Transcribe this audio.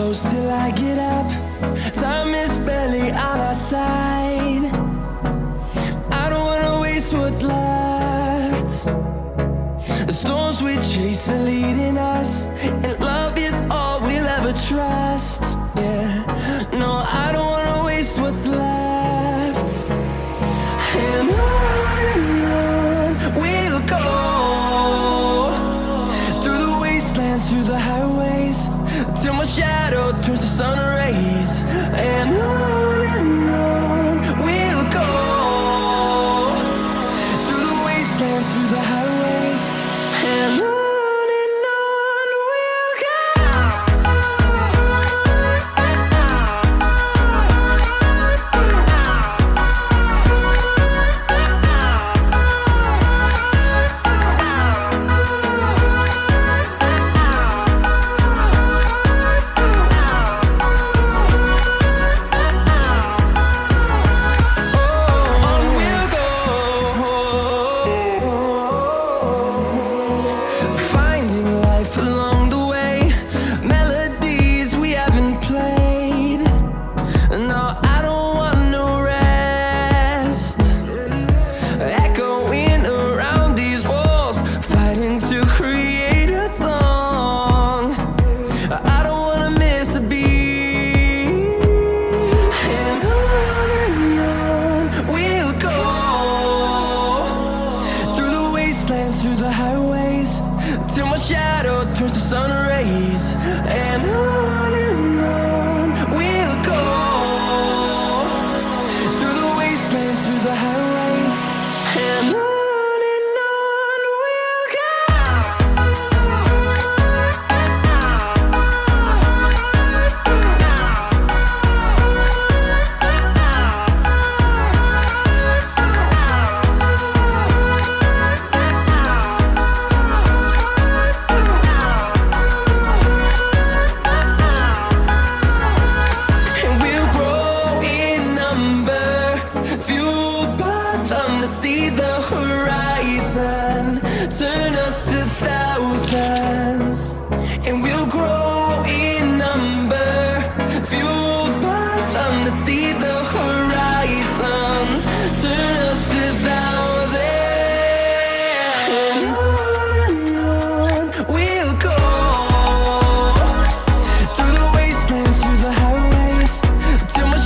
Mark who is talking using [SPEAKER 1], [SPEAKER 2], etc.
[SPEAKER 1] close till I get up. Time is barely on our side. I don't wanna waste what's left. The storms we chase are leading us, and love is all we'll ever trust. Yeah, no, I don't wanna waste what's left. And on we'll go, through the wastelands, through the highways, till my shadow turns to sun rays. And on we'll go, through the wastelands, through the highways, and on we'll go. Along the way, melodies we haven't played. No,